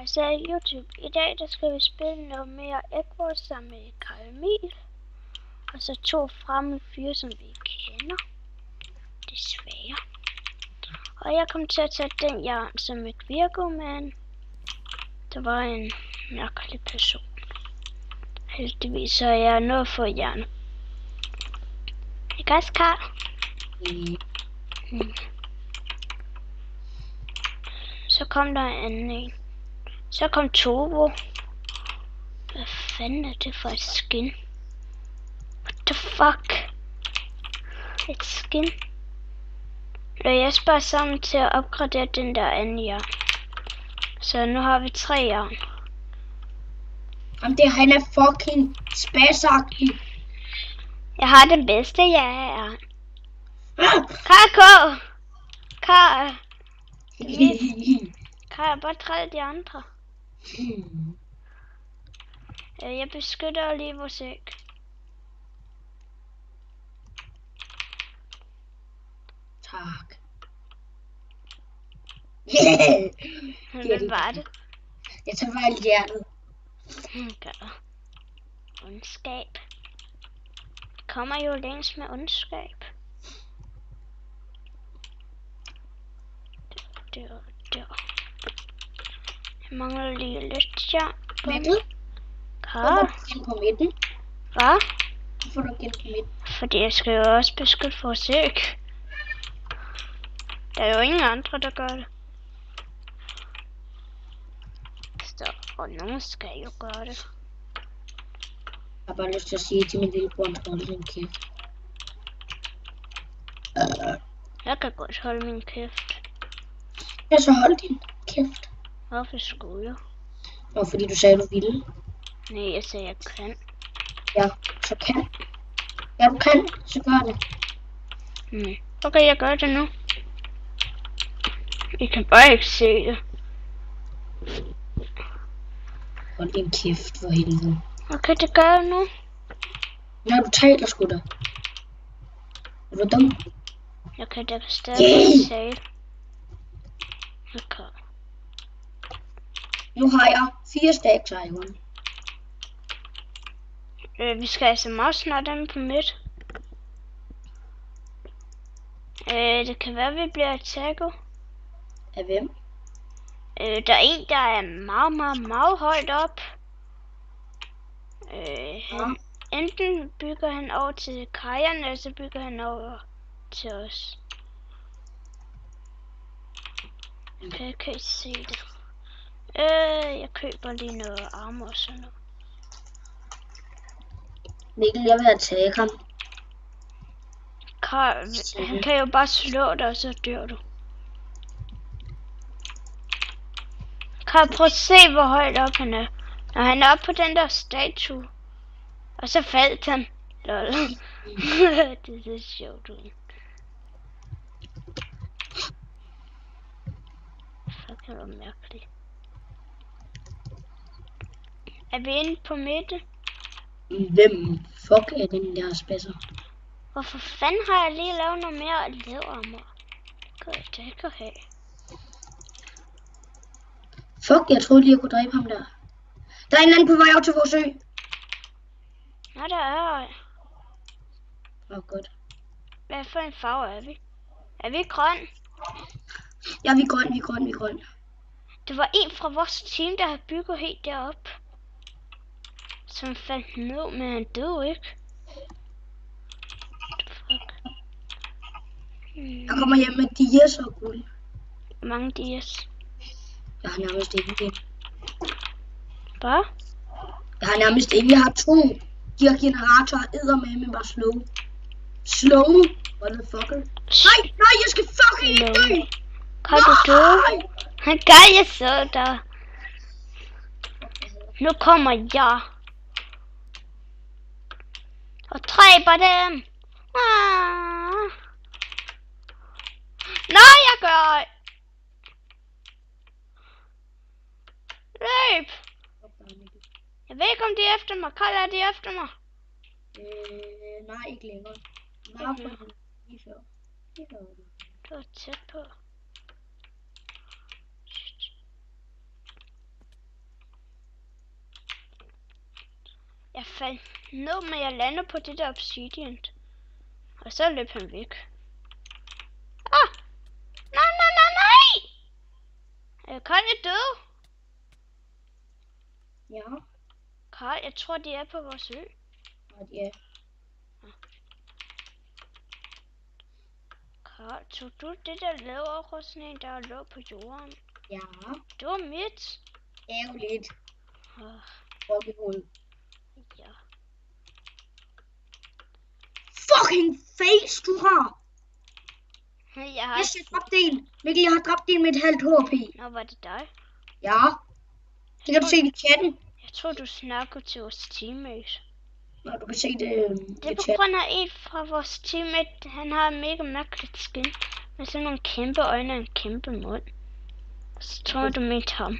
Så YouTube, i dag der skal vi spille noget mere Edward sammen med Karl Emil. Og så 2 fremmede fyre, som vi kender. Desværre. Og jeg kom til at tage den jern som et virgo, men der var en mærkelig person. Heldigvis så er jeg nået for jern. Ikke også, Karl? Så kom der en anden en. Så kom Tovo. Hvad fanden er det for et skin? What the fuck? Et skin? Jeg sparer sammen til at opgradere den der anden jern. Så nu har vi 3 jern. Jamen det, han er fucking spasagtig. Jeg har den bedste jern. Karl! Karl! Karl, bare træd de andre. Jeg beskytter lige vores æg. Tak. Hvem var det? Jeg tager bare alt hjertet. Okay. Ondskab. Kommer jo længst med ondskab. Der. Jeg mangler lige lidt jern. Mikkel? Karl? Hvorfor på midten? Hvad? Hvorfor du igen på midten? Fordi jeg skal jo også beskytte vores æg. Der er jo ingen andre, der gør det. Så, og nogen skal jo gøre det. Jeg har bare lyst til at sige til min lillebror, at holde din kæft. Jeg kan godt holde min kæft. Ja, så hold din kæft. Hvorfor skulle jeg? Nå, fordi du sagde, du ville. Nej, jeg sagde, jeg kan. Ja, så kan. Ja, du kan. Så gør det. Okay, jeg gør det nu. I kan bare ikke se det. Hold din kæft for helvede. Okay, det gør jeg nu. Når du taler, sgu da. Er du dum? Jeg kan da stadig tale. Okay. Nu har jeg 4 stacks iron. Vi skal altså meget snart dem på midt. Det kan være, vi bliver attacket. Af hvem? Der er en, der er meget højt op. Enten bygger han over til kajerne, eller så bygger han over til os. Okay, jeg kan ikke se det. Jeg køber lige noget armor og sådan noget. Mikkel, jeg vil attack ham. Karl, han kan jo bare slå dig, og så dør du. Karl, prøv at se, hvor højt op han er. Når han er oppe på den der statue. Og så faldt han. Lol. Det er så sjovt ud. Fuck, det var mærkeligt. Er vi inde på midten? Hvem fuck er den der spasser? Hvorfor fanden har jeg lige lavet noget mere leverarmor? Det kan jeg ikke have. Fuck, jeg troede lige, jeg kunne dræbe ham der. Der er en anden på vej op til vores ø. Nå, der er jeg. Godt. Hvad for en farve er vi? Er vi grøn? Ja, vi er grøn. Det var en fra vores team, der havde bygget helt derop. Som faldt ned, men han døde ikke. Jeg kommer hjem med dias og guld. Mange dias. Jeg har nærmest ikke igen. Hvad? Jeg har nærmest ikke. Jeg har 2. De her generatorer eddermame bare slow. Motherfucker. Nej, jeg skal fucking ikke dø. Kan du dø? Han gør jeg så der. Nu kommer jeg. Og dræber dem. Nej, jeg gør. Løb. Jeg ved ikke, om de er efter mig. Karl, er de efter mig? Nej, ikke længere. Nej, lige før. Det var tæt på. Jeg faldt ned, men jeg landede på det der obsidian. Og så løb han væk. Ah! Nej! Karl er død. Ja. Karl, jeg tror, de er på vores ø. Ja. Karl, tog du det der laverrustning, der lå på jorden? Ja. Det var mit. Ærgerligt. Åh, ja. Fucking face, du har! Jeg har... Yes, jeg dræbte en. Mikkel, jeg har dræbt en med et halvt HP. Nå, var det dig? Ja. Det kan du se i chatten. Jeg tror, du snakker til vores teammate. Nå, du kan se det Det er på grund af en fra vores teammate. Han har en mega mærkeligt skin. Med sådan nogle kæmpe øjne og en kæmpe mund. Så tror du mente ham.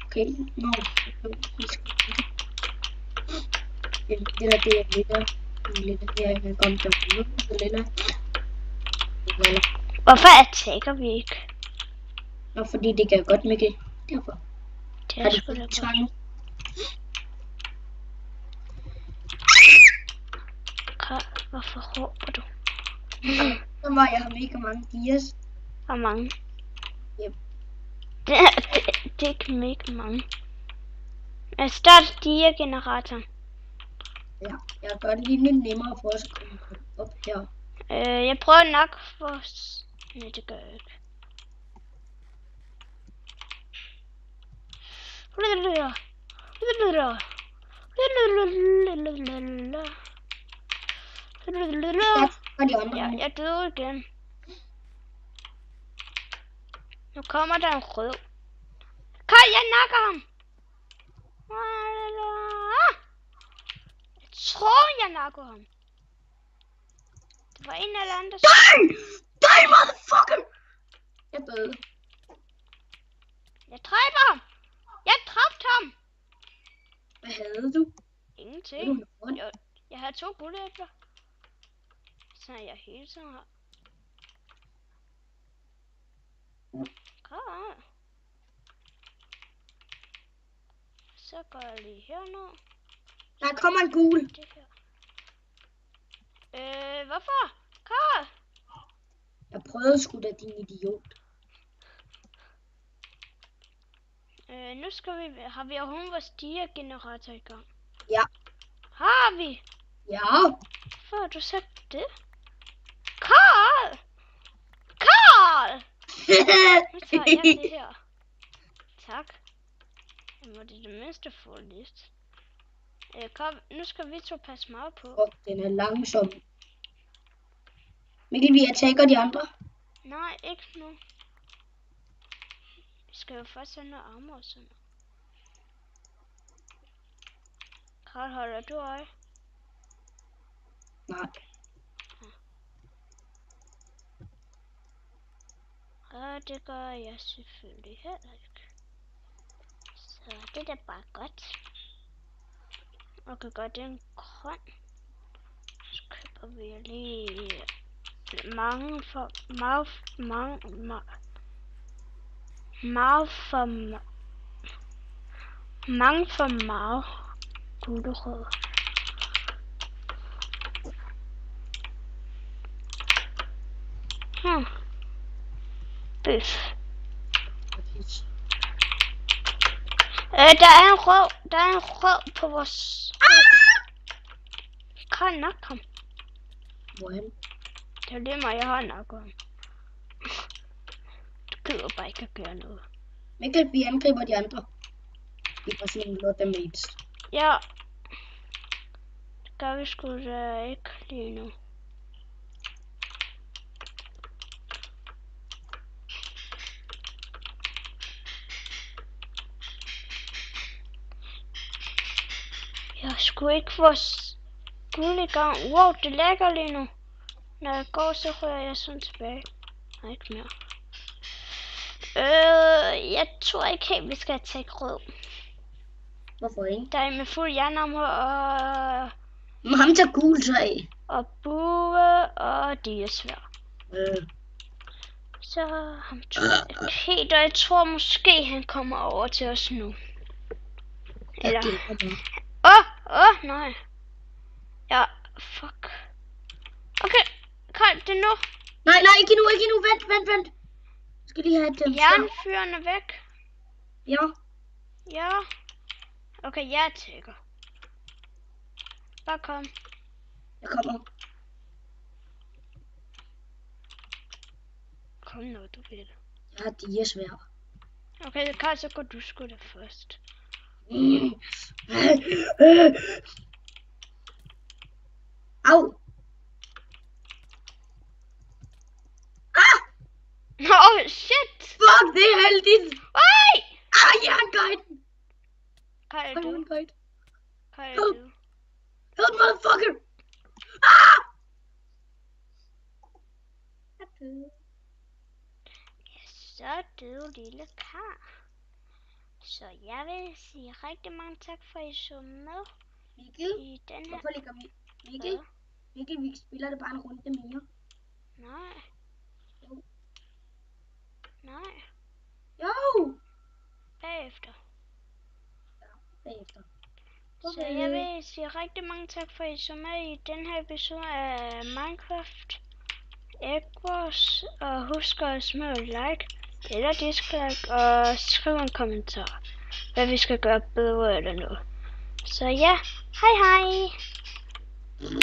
Okay, nå. Det der, det er lidt her, jeg kom til at lukke det lidt. Hvorfor attacker vi ikke? Nå, fordi det kan godt, Mikkel. Derfor. Det er sgu da godt. Hvorfor råber du? Så var jeg har mega mange gears. Hvor mange? Yep. Det er ikke mega mange. Jeg starter gear-generatoren. Ja, jeg gør det lige lidt nemmere for os at komme op her. Jeg prøver nok for... Nej, det gør jeg ikke. Ja, jeg døde igen. Nu kommer der en røv. Karl, jeg nakker ham! Jeg tror, jeg nakker ham. Det var en eller anden, der... Die, motherfucker! Jeg døde. Jeg dræber ham! Jeg dræbte ham! Hvad havde du? Ingenting. Jeg havde 2 guldæbler. Så jeg hele tiden har. Kom. Så går jeg lige herned. Der kommer en gul. Det her. Hvorfor? Karl! Jeg prøvede sgu da, din idiot. Nu skal vi... Har vi overhovedet vores gear-generator i gang? Ja. Har vi? Ja. Hvorfor har du sagt det? Karl! Karl! Nu tager jeg det her. Tak. Jeg må det mindste få lidt. Karl, nu skal vi 2 passe meget på. Den er langsom. Mikkel, vi attacker de andre. Nej, ikke nu. Vi skal jo først have noget armor og sådan noget. Karl, holder du øje? Nej. Og det gør jeg selvfølgelig heller ikke. Så det er da bare godt. Okay, godt, det er en grøn. Så køber vi lige mange for meget gulerød. Bøf. Der er en røv på vores... Kan nok ham. Hvorhen? Det er lige mig, jeg har nok ham. Du gider bare ikke at gøre noget. Mikkel, vi angriber de andre. De får sådan en lot damage. Ja. Det gør vi sgu da ikke lige nu. Jeg skulle ikke få guld i gang. Wow, det lægger lige nu. Når jeg går, så rører jeg sådan tilbage. Nej, ikke mere. Jeg tror ikke helt, vi skal tage rød. Hvorfor ikke? Der er med fuld jernarmor og... Han tager gul træ. Og bue og digesvær. Så ham tror jeg ikke helt, og jeg tror måske han kommer over til os nu. Eller... Det er det. Nej. Ja, fuck. Okay, Karl, det er nu. Nej, ikke nu. Vent. Jeg skal lige have et Jernfyrene væk. Ja. Ja. Okay, jeg tækker. Bare kom. Jeg kommer. Kom nu, du ved det. Jeg har digesvær. Okay, Karl, så går du sgu da først. Au. Oh, shit! Fuck, det er heldigt. Ej! Jernguiden. Karl, er du? Karl, er du? Help, motherfucker. Så du, lille Karl. Så jeg vil sige rigtig mange tak for, at I så med Mikkel, i den her. hvorfor ligger vi? Mikkel, vi spiller det bare en runde mere. Nej. Jo. Nej. Jo. Bagefter. Bagefter. Så jeg vil sige rigtig mange tak for, at I så med i den her episode af Minecraft Eggwars. Og husk at smide et like eller dislike og skriv en kommentar, hvad vi skal gøre bedre eller noget. Så ja, hej hej!